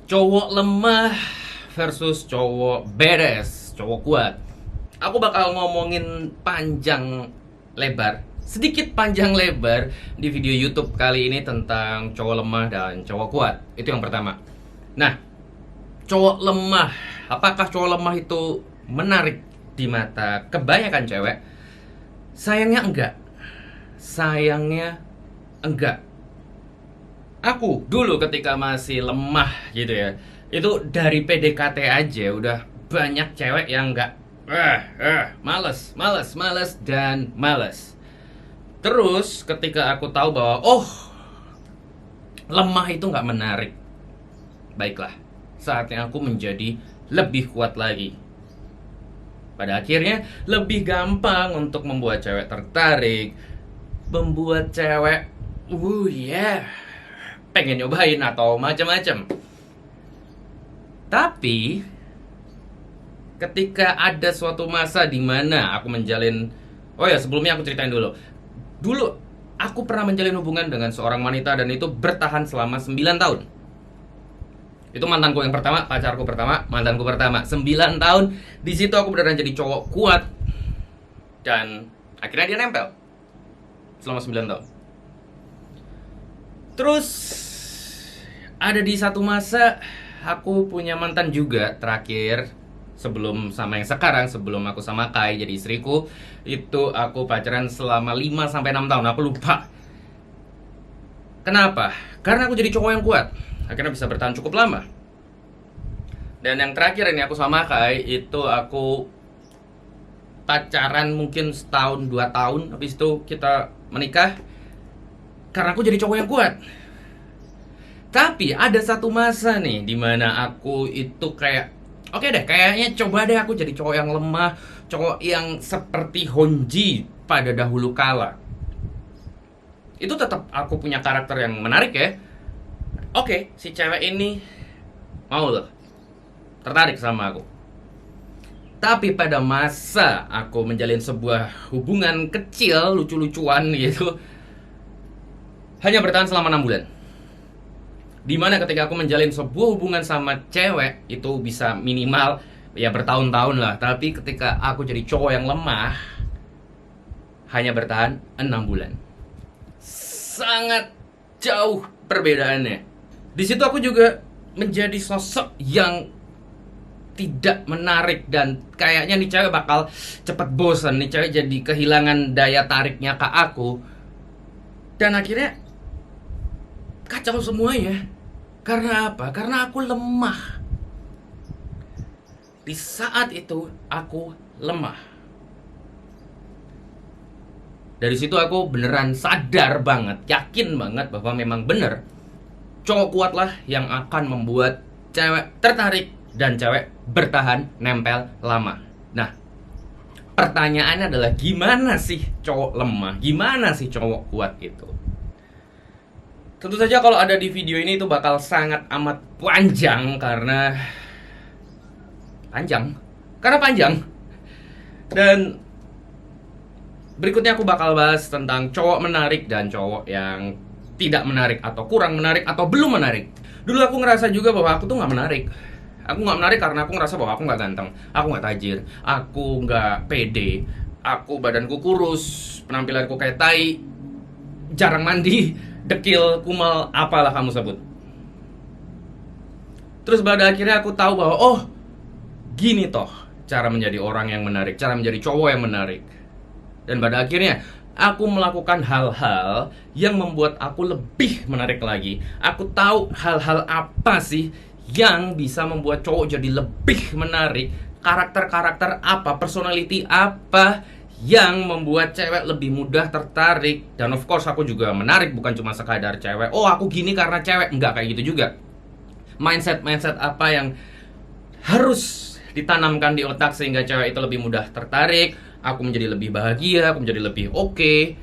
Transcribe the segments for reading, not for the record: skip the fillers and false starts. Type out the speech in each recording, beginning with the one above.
Cowok lemah versus cowok beres, cowok kuat. Aku bakal ngomongin panjang lebar, sedikit panjang lebar di video YouTube kali ini tentang cowok lemah dan cowok kuat. Itu yang pertama. Nah, cowok lemah, apakah cowok lemah itu menarik di mata kebanyakan cewek? Sayangnya enggak. Sayangnya enggak. Aku dulu ketika masih lemah gitu ya, itu dari PDKT aja udah banyak cewek yang nggak males dan males. Terus ketika aku tahu bahwa lemah itu nggak menarik, baiklah, saatnya aku menjadi lebih kuat lagi. Pada akhirnya lebih gampang untuk membuat cewek tertarik, membuat cewek pengen nyobain atau macam-macam. Tapi ketika ada suatu masa di mana aku menjalin, sebelumnya aku ceritain dulu. Dulu aku pernah menjalin hubungan dengan seorang wanita dan itu bertahan selama 9 tahun. Itu mantanku yang pertama, pacarku pertama, mantanku pertama. 9 tahun. Di situ aku beneran jadi cowok kuat dan akhirnya dia nempel selama 9 tahun. Terus ada di satu masa aku punya mantan juga terakhir sebelum sama yang sekarang, sebelum aku sama Kai jadi istriku, itu aku pacaran selama 5 sampai 6 tahun, aku lupa. Kenapa? Karena aku jadi cowok yang kuat. Akhirnya bisa bertahan cukup lama. Dan yang terakhir ini aku sama Kai, itu aku pacaran mungkin setahun 2 tahun, habis itu kita menikah karena aku jadi cowok yang kuat. Tapi ada satu masa nih dimana aku itu kayak oke deh, kayaknya coba deh aku jadi cowok yang lemah, cowok yang seperti Honji pada dahulu kala. Itu tetap aku punya karakter yang menarik ya. Oke, si cewek ini mau loh, tertarik sama aku. Tapi pada masa aku menjalin sebuah hubungan kecil, lucu-lucuan gitu, hanya bertahan selama 6 bulan. Dimana ketika aku menjalin sebuah hubungan sama cewek, itu bisa minimal ya bertahun-tahun lah. Tapi ketika aku jadi cowok yang lemah, hanya bertahan 6 bulan. Sangat jauh perbedaannya. Di situ aku juga menjadi sosok yang tidak menarik dan kayaknya nih cewek bakal cepet bosan, nih cewek jadi kehilangan daya tariknya ke aku. Dan akhirnya kacau semuanya. Karena apa? Karena aku lemah. Di saat itu aku lemah. Dari situ aku beneran sadar banget, yakin banget bahwa memang bener cowok kuatlah yang akan membuat cewek tertarik dan cewek bertahan nempel lama. Nah, pertanyaannya adalah gimana sih cowok lemah? Gimana sih cowok kuat itu? Tentu saja kalau ada di video ini itu bakal sangat amat panjang karena panjang. Dan berikutnya aku bakal bahas tentang cowok menarik dan cowok yang tidak menarik atau kurang menarik atau belum menarik. Dulu aku ngerasa juga bahwa aku tuh nggak menarik. Aku nggak menarik karena aku ngerasa bahwa aku nggak ganteng, aku nggak tajir, aku nggak pede, aku badanku kurus, penampilanku kayak tai, jarang mandi, dekil, kumal, apalah kamu sebut. Terus pada akhirnya aku tahu bahwa gini toh cara menjadi orang yang menarik, cara menjadi cowok yang menarik. Dan pada akhirnya aku melakukan hal-hal yang membuat aku lebih menarik lagi. Aku tahu hal-hal apa sih yang bisa membuat cowok jadi lebih menarik, karakter-karakter apa, personality apa yang membuat cewek lebih mudah tertarik. Dan of course aku juga menarik, bukan cuma sekadar cewek aku gini karena cewek, enggak kayak gitu juga. Mindset apa yang harus ditanamkan di otak sehingga cewek itu lebih mudah tertarik, aku menjadi lebih bahagia, aku menjadi lebih oke,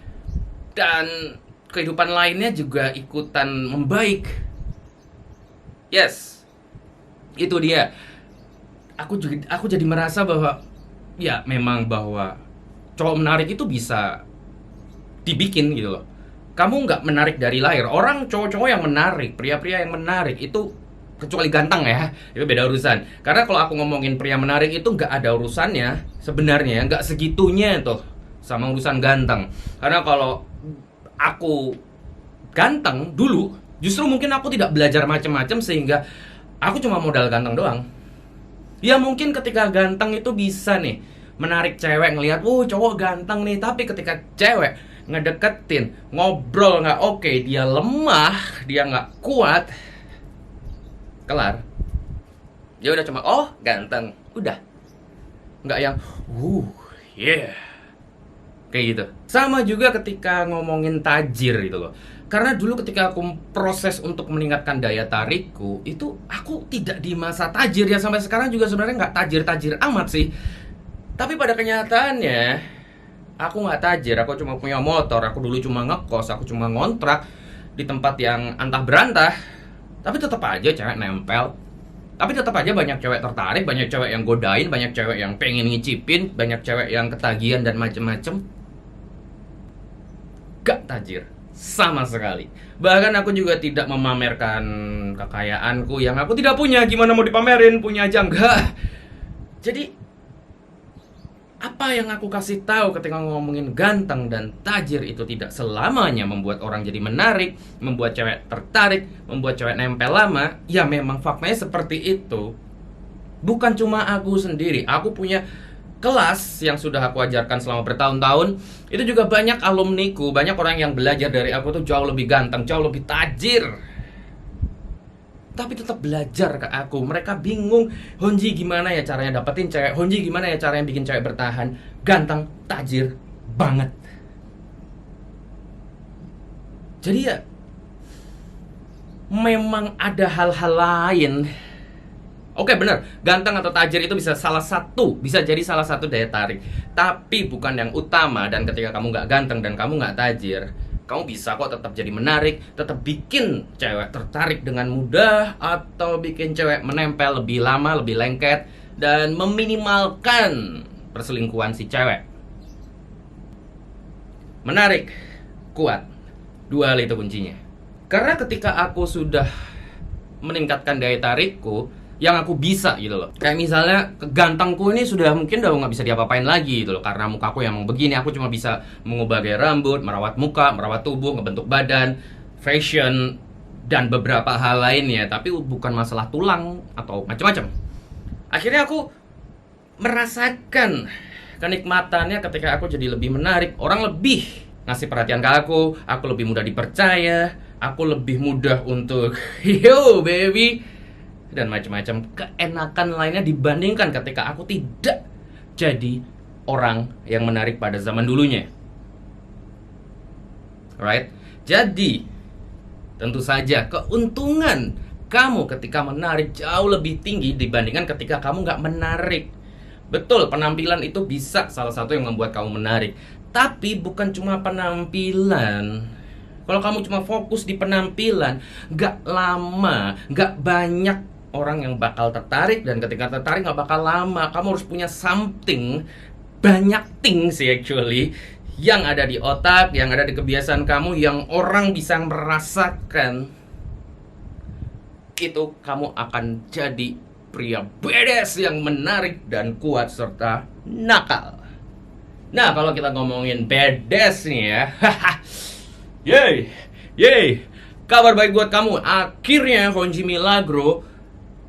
dan kehidupan lainnya juga ikutan membaik. Yes, itu dia. Aku jadi merasa bahwa ya memang bahwa cowok menarik itu bisa dibikin gitu loh. Kamu nggak menarik dari lahir. Orang cowok-cowok yang menarik, pria-pria yang menarik itu kecuali ganteng ya, itu beda urusan. Karena kalau aku ngomongin pria menarik itu nggak ada urusannya sebenarnya, nggak segitunya tuh sama urusan ganteng. Karena kalau aku ganteng dulu, justru mungkin aku tidak belajar macam-macam sehingga aku cuma modal ganteng doang. Ya mungkin ketika ganteng itu bisa nih menarik cewek ngelihat, cowok ganteng nih. Tapi ketika cewek ngedeketin, ngobrol nggak oke, dia lemah, dia nggak kuat, kelar. Dia udah cuma ganteng, udah. Nggak yang yeah, kayak gitu. Sama juga ketika ngomongin tajir gitu loh. Karena dulu ketika aku proses untuk meningkatkan daya tarikku, itu aku tidak di masa tajir ya. Sampai sekarang juga sebenarnya nggak tajir-tajir amat sih. Tapi pada kenyataannya aku nggak tajir, aku cuma punya motor, aku dulu cuma ngekos, aku cuma ngontrak di tempat yang antah berantah. Tapi tetap aja cewek nempel. Tapi tetap aja banyak cewek tertarik, banyak cewek yang godain, banyak cewek yang pengen ngicipin, banyak cewek yang ketagihan dan macem-macem. Gak tajir sama sekali. Bahkan aku juga tidak memamerkan kekayaanku yang aku tidak punya. Gimana mau dipamerin? Punya aja enggak. Jadi apa yang aku kasih tahu ketika ngomongin ganteng dan tajir itu tidak selamanya membuat orang jadi menarik, membuat cewek tertarik, membuat cewek nempel lama. Ya memang faktanya seperti itu. Bukan cuma aku sendiri, aku punya kelas yang sudah aku ajarkan selama bertahun-tahun. Itu juga banyak alumniku, banyak orang yang belajar dari aku tuh jauh lebih ganteng, jauh lebih tajir, tapi tetap belajar ke aku. Mereka bingung, Honji gimana ya caranya dapetin cewek, Honji gimana ya caranya bikin cewek bertahan. Ganteng, tajir banget. Jadi ya memang ada hal-hal lain. Oke bener, ganteng atau tajir itu bisa jadi salah satu daya tarik. Tapi bukan yang utama. Dan ketika kamu gak ganteng dan kamu gak tajir, kamu bisa kok tetap jadi menarik, tetap bikin cewek tertarik dengan mudah, atau bikin cewek menempel lebih lama, lebih lengket, dan meminimalkan perselingkuhan si cewek. Menarik, kuat, dua hal itu kuncinya. Karena ketika aku sudah meningkatkan daya tarikku, yang aku bisa gitu loh. Kayak misalnya gantengku ini sudah mungkin udah nggak bisa diapa-apain lagi gitu loh. Karena mukaku yang begini, aku cuma bisa mengubah gaya rambut, merawat muka, merawat tubuh, ngebentuk badan, fashion, dan beberapa hal lainnya. Tapi bukan masalah tulang atau macam-macam. Akhirnya aku merasakan kenikmatannya ketika aku jadi lebih menarik. Orang lebih ngasih perhatian ke aku lebih mudah dipercaya, aku lebih mudah untuk yo baby, dan macam-macam keenakan lainnya dibandingkan ketika aku tidak jadi orang yang menarik pada zaman dulunya. Right? Jadi tentu saja keuntungan kamu ketika menarik jauh lebih tinggi dibandingkan ketika kamu nggak menarik. Betul, penampilan itu bisa salah satu yang membuat kamu menarik. Tapi bukan cuma penampilan. Kalau kamu cuma fokus di penampilan, nggak lama, nggak banyak orang yang bakal tertarik. Dan ketika tertarik gak bakal lama. Kamu harus punya something, banyak things sih actually, yang ada di otak, yang ada di kebiasaan kamu, yang orang bisa merasakan. Itu kamu akan jadi pria badass yang menarik dan kuat serta nakal. Nah kalau kita ngomongin badass nih ya, yeay, kabar baik buat kamu. Akhirnya Honji Milagro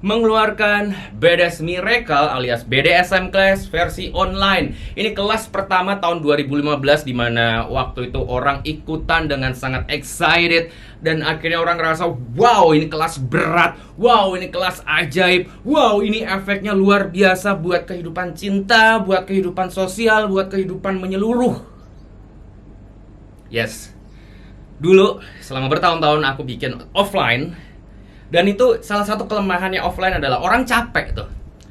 mengeluarkan Badass Miracle alias BDSM Class versi online. Ini kelas pertama tahun 2015, di mana waktu itu orang ikutan dengan sangat excited. Dan akhirnya orang ngerasa, wow ini kelas berat, wow ini kelas ajaib, wow ini efeknya luar biasa buat kehidupan cinta, buat kehidupan sosial, buat kehidupan menyeluruh. Yes, dulu selama bertahun-tahun aku bikin offline. Dan itu salah satu kelemahannya offline adalah orang capek tuh.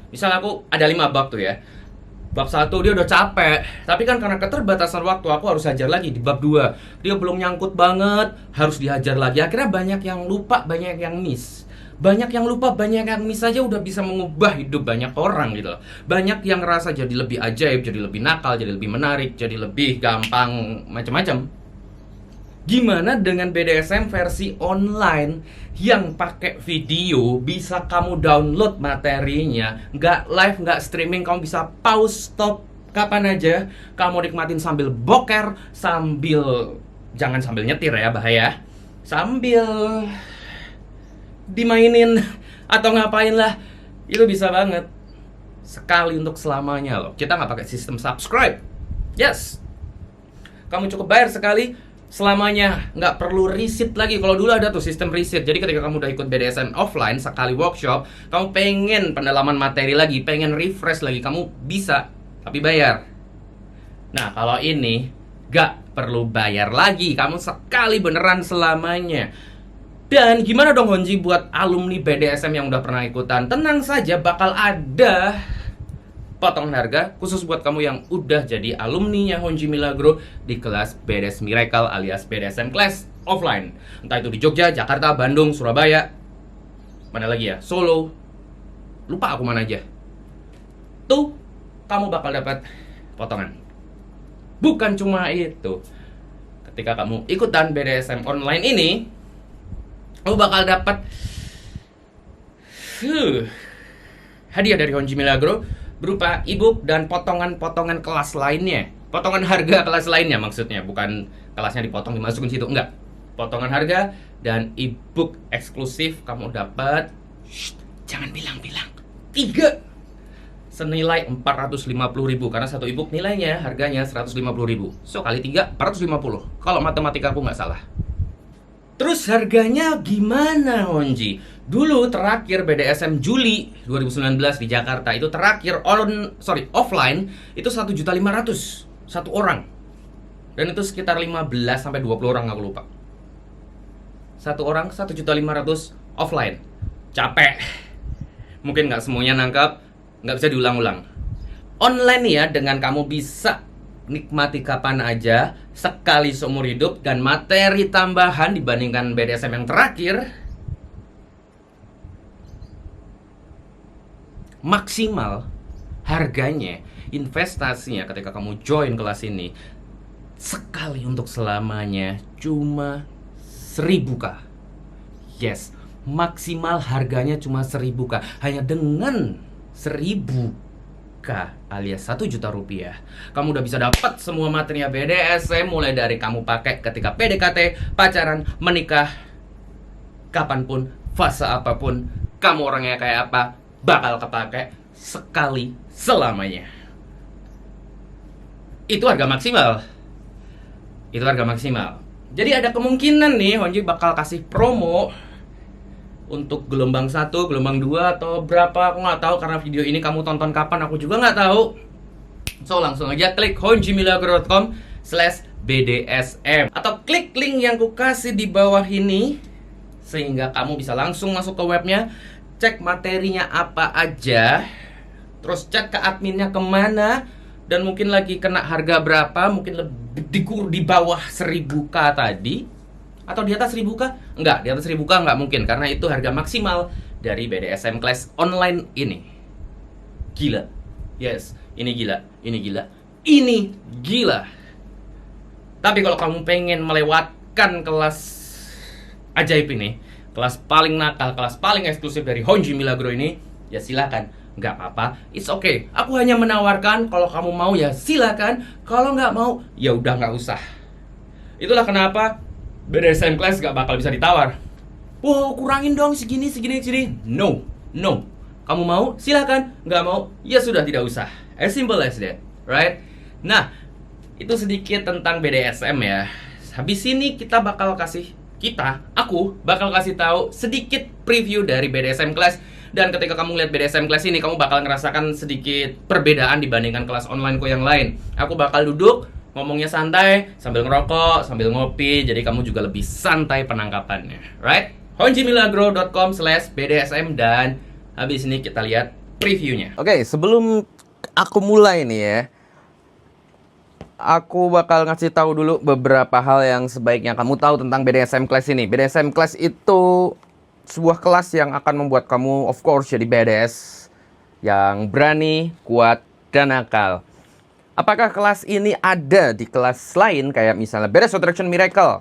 Misalnya aku ada 5 bab tuh ya. Bab 1 dia udah capek, tapi kan karena keterbatasan waktu aku harus hajar lagi di bab 2. Dia belum nyangkut banget, harus dihajar lagi. Akhirnya banyak yang lupa, banyak yang miss. Banyak yang lupa, banyak yang miss aja udah bisa mengubah hidup banyak orang gitu loh. Banyak yang ngerasa jadi lebih ajaib, jadi lebih nakal, jadi lebih menarik, jadi lebih gampang macam-macam. Gimana dengan BDSM versi online yang pakai video, bisa kamu download materinya, nggak live, nggak streaming, kamu bisa pause, stop kapan aja, kamu nikmatin sambil boker, sambil, jangan sambil nyetir ya, bahaya, sambil dimainin atau ngapain lah, itu bisa banget. Sekali untuk selamanya loh. Kita nggak pakai sistem subscribe. Yes, kamu cukup bayar sekali selamanya, nggak perlu reset lagi. Kalau dulu ada tuh sistem reset. Jadi ketika kamu udah ikut BDSM offline sekali workshop, kamu pengen pendalaman materi lagi, pengen refresh lagi, kamu bisa, tapi bayar. Nah, kalau ini nggak perlu bayar lagi, kamu sekali beneran selamanya. Dan gimana dong Honji buat alumni BDSM yang udah pernah ikutan? Tenang saja, bakal ada potongan harga khusus buat kamu yang udah jadi alumninya Honji Milagro di kelas BDS Miracle alias BDSM Class offline. Entah itu di Jogja, Jakarta, Bandung, Surabaya, mana lagi ya, Solo, lupa aku mana aja. Tuh, kamu bakal dapat potongan. Bukan cuma itu, ketika kamu ikutan BDSM online ini, kamu bakal dapat hadiah dari Honji Milagro berupa ebook dan potongan-potongan kelas lainnya. Potongan harga kelas lainnya maksudnya, bukan kelasnya dipotong dimasukin situ, enggak. Potongan harga dan ebook eksklusif kamu dapat. Jangan bilang-bilang. 3 senilai 450.000 karena satu ebook nilainya harganya 150.000. So kali 3 450. Kalau matematika aku nggak salah. Terus harganya gimana Honji? Dulu terakhir BDSM Juli 2019 di Jakarta itu terakhir offline itu 1.500.000 satu orang. Dan itu sekitar 15 sampai 20 orang, aku lupa. Satu orang 1.500.000 offline. Capek. Mungkin nggak semuanya nangkap, nggak bisa diulang-ulang. Online ya, dengan kamu bisa nikmati kapan aja, sekali seumur hidup, dan materi tambahan dibandingkan BDSM yang terakhir. Maksimal harganya, investasinya ketika kamu join kelas ini sekali untuk selamanya cuma 1.000k. Yes, maksimal harganya cuma 1.000k. Hanya dengan 1.000k alias 1 juta rupiah, kamu udah bisa dapat semua materinya BDSM, mulai dari kamu pakai ketika PDKT, pacaran, menikah, kapanpun, fase apapun, kamu orangnya kayak apa, bakal kepake sekali selamanya. Itu harga maksimal. Itu harga maksimal. Jadi ada kemungkinan nih Honji bakal kasih promo untuk gelombang 1, gelombang 2 atau berapa, aku nggak tahu karena video ini kamu tonton kapan, aku juga nggak tahu. So langsung aja klik honjimilagro.com/BDSM atau klik link yang ku kasih di bawah ini sehingga kamu bisa langsung masuk ke webnya, cek materinya apa aja, terus cek ke adminnya kemana, dan mungkin lagi kena harga berapa, mungkin lebih di bawah 1.000k tadi, atau di atas 1.000k? Enggak, di atas 1.000k enggak mungkin, karena itu harga maksimal dari BDSM Class online ini. Gila. Yes, ini gila, ini gila, ini gila. Tapi kalau kamu pengen melewatkan kelas ajaib ini, kelas paling nakal, kelas paling eksklusif dari Honji Milagro ini, ya silakan. Nggak apa-apa, it's okay. Aku hanya menawarkan, kalau kamu mau ya silakan, kalau nggak mau ya udah nggak usah. Itulah kenapa BDSM Class nggak bakal bisa ditawar. Wow, kurangin dong segini. No. Kamu mau silakan, nggak mau ya sudah tidak usah. As simple as that, right? Nah, itu sedikit tentang BDSM ya. Habis ini aku bakal kasih tahu sedikit preview dari BDSM Class. Dan ketika kamu lihat BDSM Class ini, kamu bakal ngerasakan sedikit perbedaan dibandingkan kelas onlineku yang lain. Aku bakal duduk, ngomongnya santai, sambil ngerokok, sambil ngopi, jadi kamu juga lebih santai penangkapannya, right? honjimilagro.com/BDSM, dan habis ini kita lihat previewnya. Oke, sebelum aku mulai nih ya, aku bakal ngasih tahu dulu beberapa hal yang sebaiknya kamu tahu tentang BDSM Class ini. BDSM Class itu sebuah kelas yang akan membuat kamu, of course, jadi badass yang berani, kuat, dan nakal. Apakah kelas ini ada di kelas lain kayak misalnya BDS Attraction Miracle?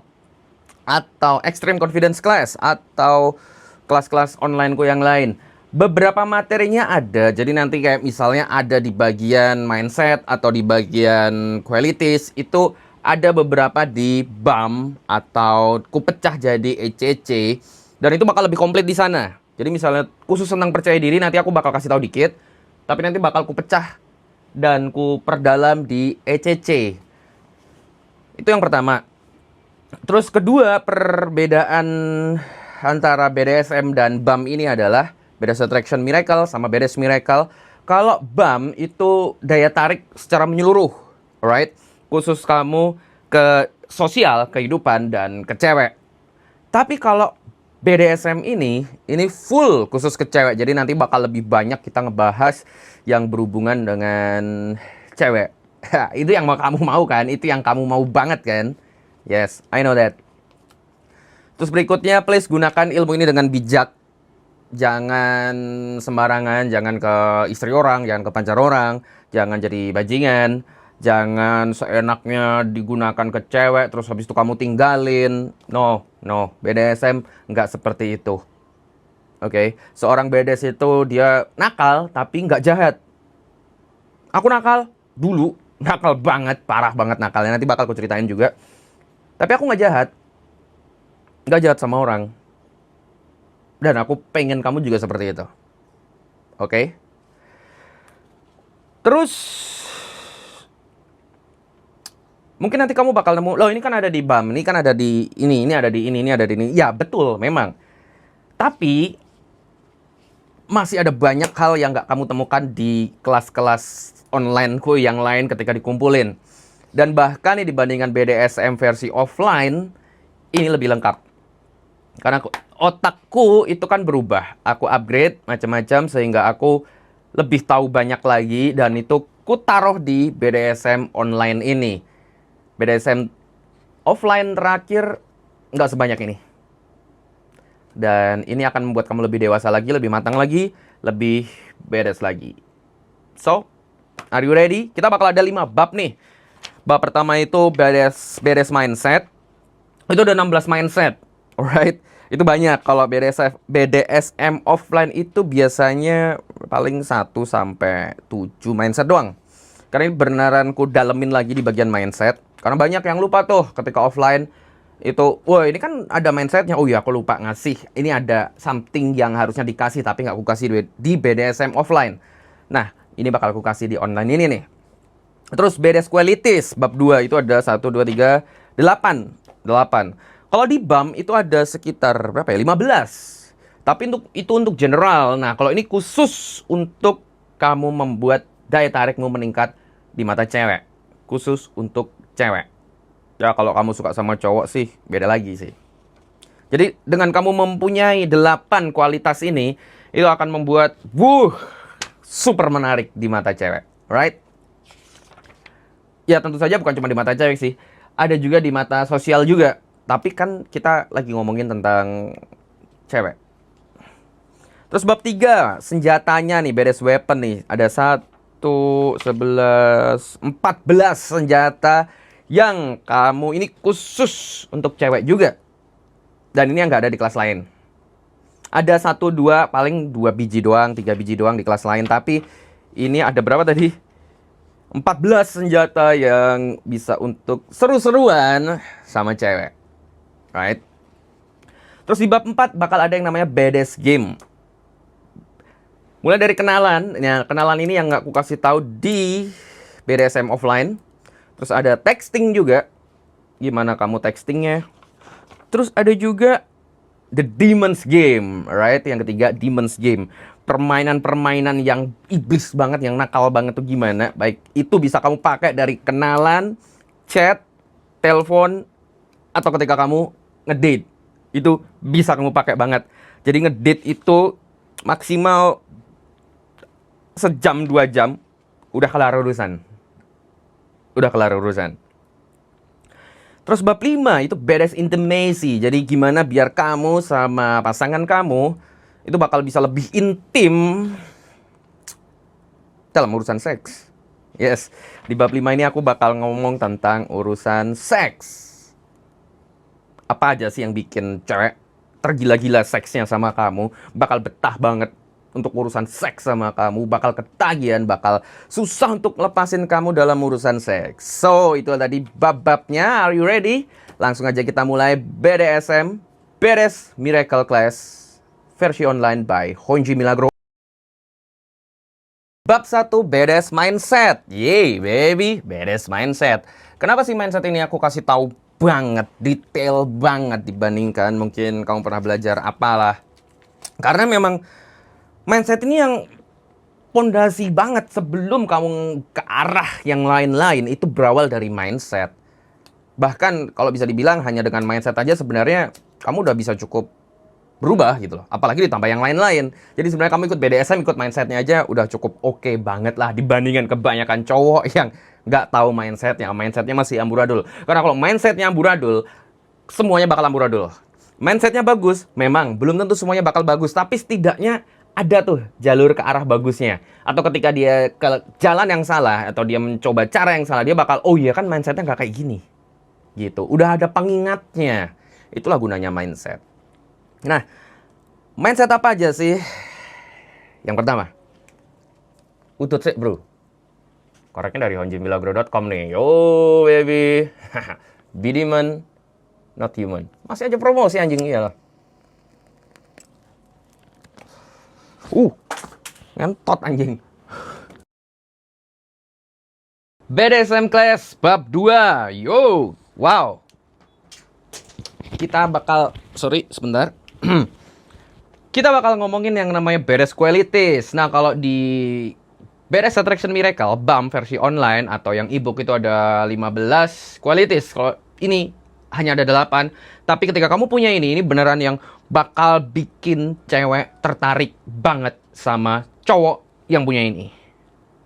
atau Extreme Confidence Class, atau kelas-kelas onlineku yang lain. Beberapa materinya ada, jadi nanti kayak misalnya ada di bagian mindset atau di bagian qualities, itu ada beberapa di BAM atau ku pecah jadi ECC, dan itu bakal lebih komplit di sana. Jadi misalnya khusus tentang percaya diri nanti aku bakal kasih tahu dikit, tapi nanti bakal ku pecah dan ku perdalam di ECC. Itu yang pertama. Terus kedua, perbedaan antara BDSM dan BAM ini adalah BDS Attraction Miracle sama BDS Miracle. Kalau BAM itu daya tarik secara menyeluruh, alright? Khusus kamu ke sosial, kehidupan, dan ke cewek. Tapi kalau BDSM ini full khusus ke cewek. Jadi nanti bakal lebih banyak kita ngebahas yang berhubungan dengan cewek. Itu yang kamu mau kan? Itu yang kamu mau banget kan? Yes, I know that. Terus berikutnya, please gunakan ilmu ini dengan bijak. Jangan sembarangan, jangan ke istri orang, jangan ke pacar orang, jangan jadi bajingan, jangan seenaknya digunakan ke cewek, terus habis itu kamu tinggalin. No, BDSM nggak seperti itu. Oke, seorang BDS itu dia nakal, tapi nggak jahat. Aku nakal dulu, nakal banget, parah banget nakalnya. Nanti bakal aku ceritain juga. Tapi aku nggak jahat sama orang. Dan aku pengen kamu juga seperti itu. Oke? Terus, mungkin nanti kamu bakal nemu, loh ini kan ada di BAM, ini kan ada di ini ada di ini ada di ini. Ya betul, memang. Tapi, masih ada banyak hal yang nggak kamu temukan di kelas-kelas onlineku yang lain ketika dikumpulin. Dan bahkan nih dibandingkan BDSM versi offline, ini lebih lengkap. Karena otakku itu kan berubah. Aku upgrade macam-macam sehingga aku lebih tahu banyak lagi. Dan itu ku taruh di BDSM online ini. BDSM offline terakhir nggak sebanyak ini. Dan ini akan membuat kamu lebih dewasa lagi, lebih matang lagi, lebih beres lagi. So, are you ready? Kita bakal ada 5 bab nih. Bab pertama itu beres mindset. Itu ada 16 mindset. Alright. Itu banyak. Kalau BDSM offline itu biasanya paling 1 sampai 7 mindset doang. Karena ini beneran ku dalemin lagi di bagian mindset. Karena banyak yang lupa tuh ketika offline itu, wah ini kan ada mindsetnya. Oh iya aku lupa ngasih. Ini ada something yang harusnya dikasih tapi nggak aku kasih di BDSM offline. Nah, ini bakal aku kasih di online ini nih. Terus BDS Qualities, bab 2 itu ada 1, 2, 3, 8. Kalau di BAM itu ada sekitar berapa ya? 15. Tapi itu untuk general. Nah, kalau ini khusus untuk kamu membuat daya tarikmu meningkat di mata cewek. Khusus untuk cewek. Ya, kalau kamu suka sama cowok sih, beda lagi sih. Jadi, dengan kamu mempunyai 8 kualitas ini, itu akan membuat, super menarik di mata cewek. Right? Ya tentu saja bukan cuma di mata cewek sih. Ada juga di mata sosial juga. Tapi kan kita lagi ngomongin tentang cewek. Terus bab 3, senjatanya nih, beres weapon nih. Ada 1, 11, 14 senjata yang kamu ini khusus untuk cewek juga. Dan ini yang nggak ada di kelas lain. Ada 1, 2, paling 2 biji doang, 3 biji doang di kelas lain. Tapi ini ada berapa tadi? 14 senjata yang bisa untuk seru-seruan sama cewek. Right? Terus di bab 4 bakal ada yang namanya BDS Game. Mulai dari kenalan. Ya, kenalan ini yang nggak aku kasih tahu di BDSM offline. Terus ada texting juga. Gimana kamu textingnya. Terus ada juga The Demon's Game. Right? Yang ketiga, Demon's Game. Permainan-permainan yang iblis banget, yang nakal banget tuh gimana. Baik, itu bisa kamu pakai dari kenalan, chat, telepon, atau ketika kamu ngedate. Itu bisa kamu pakai banget. Jadi ngedate itu maksimal sejam 2 jam udah kelar urusan. Terus bab 5 itu BDS Intimacy. Jadi gimana biar kamu sama pasangan kamu itu bakal bisa lebih intim dalam urusan seks. Yes, di bab 5 ini aku bakal ngomong tentang urusan seks. Apa aja sih yang bikin cewek tergila-gila seksnya sama kamu, bakal betah banget untuk urusan seks sama kamu, bakal ketagihan, bakal susah untuk lepasin kamu dalam urusan seks. So, itu tadi bab-babnya. Are you ready? Langsung aja kita mulai BDSM, Beres Miracle Class, versi online by Honji Milagro. Bab 1, beres mindset. Yeay, baby, beres mindset. Kenapa sih mindset ini aku kasih tahu banget, detail banget dibandingkan mungkin kamu pernah belajar apalah. Karena memang mindset ini yang pondasi banget sebelum kamu ke arah yang lain-lain itu berawal dari mindset. Bahkan kalau bisa dibilang hanya dengan mindset aja sebenarnya kamu udah bisa cukup berubah gitu loh. Apalagi ditambah yang lain-lain. Jadi sebenarnya kamu ikut BDSM, ikut mindsetnya aja udah cukup oke banget lah dibandingkan kebanyakan cowok yang nggak tahu mindsetnya. Mindsetnya masih amburadul. Karena kalau mindsetnya amburadul, semuanya bakal amburadul. Mindsetnya bagus, memang belum tentu semuanya bakal bagus. Tapi setidaknya ada tuh jalur ke arah bagusnya. Atau ketika dia ke jalan yang salah, atau dia mencoba cara yang salah, dia bakal, oh iya kan mindsetnya nggak kayak gini. Gitu. Udah ada pengingatnya. Itulah gunanya mindset. Nah, mindset apa aja sih? Yang pertama, utut sih bro. Koreknya dari honjimilagro.com nih. Yo baby. Be demon, not human. Masih aja promosi anjing, iyalah. Ngentot anjing. BDSM Class bab 2. Yo, wow. Kita bakal, sorry sebentar. Kita bakal ngomongin yang namanya beres qualities. Nah, kalau di Beres Attraction Miracle BAM versi online atau yang ebook itu ada 15 qualities. Kalau ini hanya ada 8. Tapi ketika kamu punya ini beneran yang bakal bikin cewek tertarik banget sama cowok yang punya ini.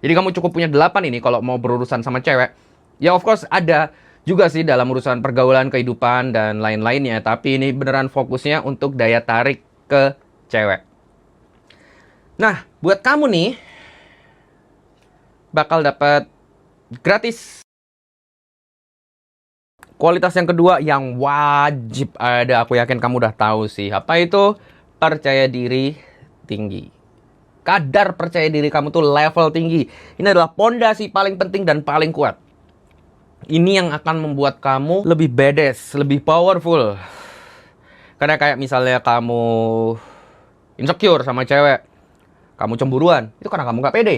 Jadi kamu cukup punya 8 ini kalau mau berurusan sama cewek. Ya of course ada juga sih dalam urusan pergaulan, kehidupan, dan lain-lainnya. Tapi ini beneran fokusnya untuk daya tarik ke cewek. Nah, buat kamu nih, bakal dapat gratis. Kualitas yang kedua yang wajib ada, aku yakin kamu udah tahu sih. Apa itu? Percaya diri tinggi. Kadar percaya diri kamu tuh level tinggi. Ini adalah pondasi paling penting dan paling kuat. Ini yang akan membuat kamu lebih badass, lebih powerful. Karena kayak misalnya kamu insecure sama cewek, kamu cemburuan, itu karena kamu gak pede.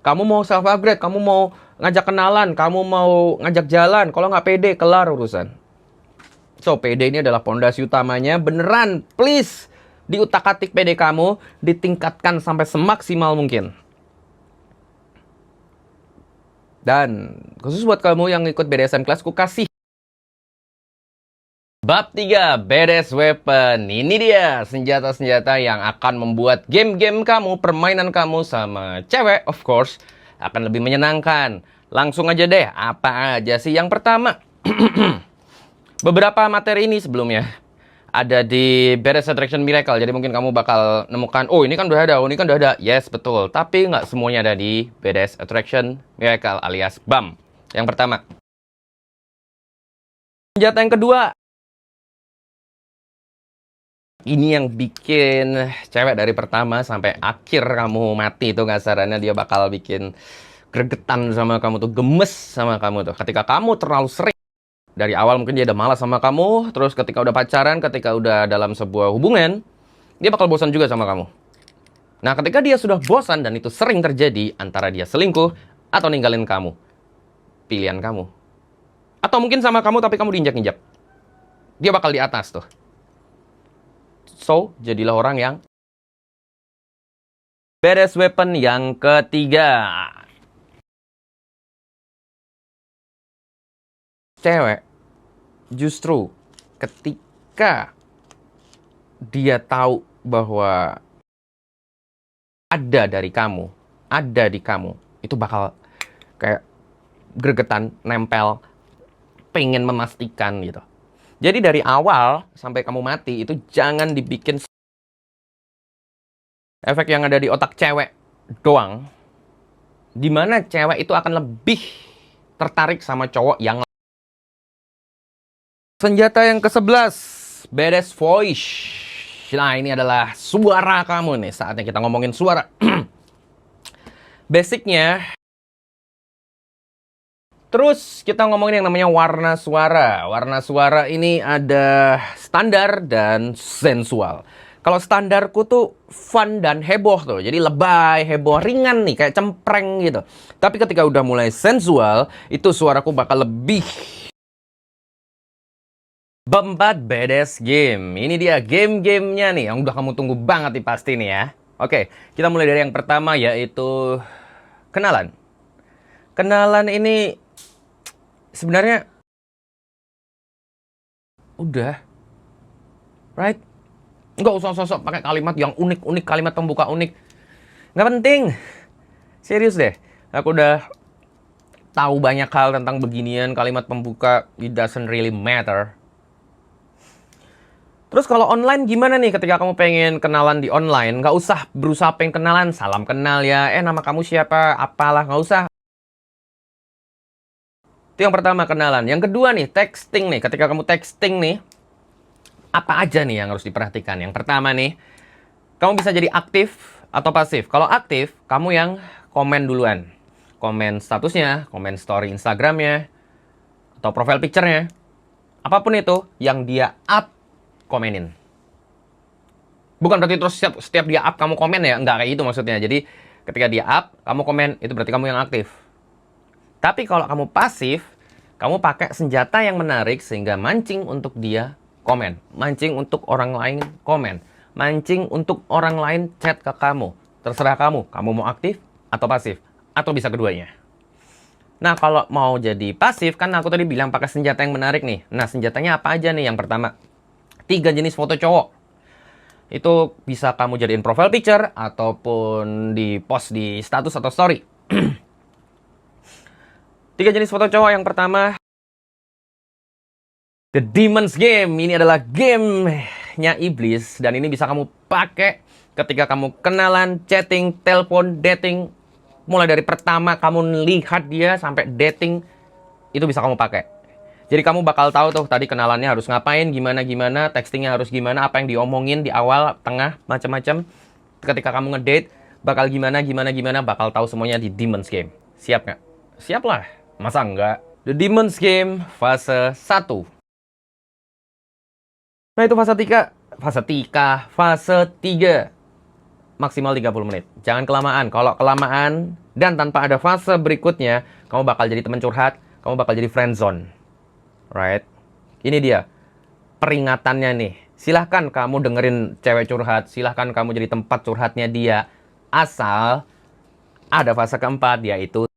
Kamu mau self-upgrade, kamu mau ngajak kenalan, kamu mau ngajak jalan, kalau gak pede, kelar urusan. So, pede ini adalah pondasi utamanya. Beneran, please, diutak-atik pede kamu, ditingkatkan sampai semaksimal mungkin. Dan khusus buat kamu yang ikut BDSM Class, ku kasih bab 3, Badass Weapon. Ini dia senjata-senjata yang akan membuat game-game kamu, permainan kamu sama cewek, of course, akan lebih menyenangkan. Langsung aja deh, apa aja sih? Yang pertama, beberapa materi ini sebelumnya ada di Badass Attraction Miracle. Jadi mungkin kamu bakal nemukan, oh ini kan udah ada, oh ini kan udah ada. Yes, betul. Tapi nggak semuanya ada di Badass Attraction Miracle alias BAM. Yang pertama. Senjata yang kedua. Ini yang bikin cewek dari pertama sampai akhir kamu mati itu kasarannya, dia bakal bikin gregetan sama kamu tuh, gemes sama kamu tuh. Ketika kamu terlalu sering. Dari awal mungkin dia udah malas sama kamu, terus ketika udah pacaran, ketika udah dalam sebuah hubungan, dia bakal bosan juga sama kamu. Nah, ketika dia sudah bosan dan itu sering terjadi antara dia selingkuh atau ninggalin kamu, pilihan kamu. Atau mungkin sama kamu tapi kamu diinjak-injak. Dia bakal di atas tuh. So, jadilah orang yang Badass Weapon yang ketiga. Cewek justru ketika dia tahu bahwa ada dari kamu, ada di kamu, itu bakal kayak gregetan, nempel, pengen memastikan gitu. Jadi dari awal sampai kamu mati itu jangan dibikin efek yang ada di otak cewek doang, dimana cewek itu akan lebih tertarik sama cowok yang Senjata yang ke-11, Badass Voice. Nah, ini adalah suara kamu nih. Saatnya kita ngomongin suara. Basicnya. Terus kita ngomongin yang namanya warna suara. Warna suara ini ada standar dan sensual. Kalau standarku tuh fun dan heboh tuh. Jadi lebay, heboh, ringan nih. Kayak cempreng gitu. Tapi ketika udah mulai sensual, itu suaraku bakal lebih. Keempat, Badass Game. Ini dia game-gamenya nih yang udah kamu tunggu banget nih pasti nih ya. Oke, kita mulai dari yang pertama yaitu kenalan. Kenalan ini sebenarnya udah, right? Nggak usah sosok pakai kalimat yang unik-unik, kalimat pembuka unik. Nggak penting. Serius deh. Aku udah tahu banyak hal tentang beginian, kalimat pembuka, it doesn't really matter. Terus kalau online gimana nih ketika kamu pengen kenalan di online? Nggak usah berusaha pengen kenalan, salam kenal ya. Nama kamu siapa? Apalah, nggak usah. Itu yang pertama, kenalan. Yang kedua nih, texting nih. Ketika kamu texting nih, apa aja nih yang harus diperhatikan? Yang pertama nih, kamu bisa jadi aktif atau pasif. Kalau aktif, kamu yang komen duluan. Komen statusnya, komen story Instagramnya, atau profile picture-nya. Apapun itu, yang dia up, komenin. Bukan berarti terus setiap dia up kamu komen ya. Enggak kayak gitu maksudnya. Jadi ketika dia up, kamu komen, itu berarti kamu yang aktif. Tapi kalau kamu pasif, kamu pakai senjata yang menarik sehingga mancing untuk dia komen. Mancing untuk orang lain komen. Mancing untuk orang lain chat ke kamu. Terserah kamu. Kamu mau aktif atau pasif. Atau bisa keduanya. Nah, kalau mau jadi pasif, kan aku tadi bilang pakai senjata yang menarik nih. Nah, senjatanya apa aja nih? Yang pertama, 3 jenis foto cowok. Itu bisa kamu jadiin profile picture ataupun di post di status atau story. 3 jenis foto cowok. Yang pertama, The Demon's Game. Ini adalah gamenya iblis dan ini bisa kamu pakai ketika kamu kenalan, chatting, telepon, dating. Mulai dari pertama kamu lihat dia sampai dating, itu bisa kamu pakai. Jadi kamu bakal tahu tuh tadi kenalannya harus ngapain, gimana, textingnya harus gimana, apa yang diomongin di awal, tengah, macam-macam. Ketika kamu ngedate, bakal gimana, bakal tahu semuanya di Demon's Game. Siap nggak? Siap lah. Masa enggak? The Demon's Game fase 1. Nah itu fase 3. Fase 3. Maksimal 30 menit. Jangan kelamaan. Kalau kelamaan dan tanpa ada fase berikutnya, kamu bakal jadi teman curhat, kamu bakal jadi friendzone. Right? Ini dia peringatannya nih. Silahkan kamu dengerin cewek curhat, silahkan kamu jadi tempat curhatnya dia. Asal ada fase keempat, yaitu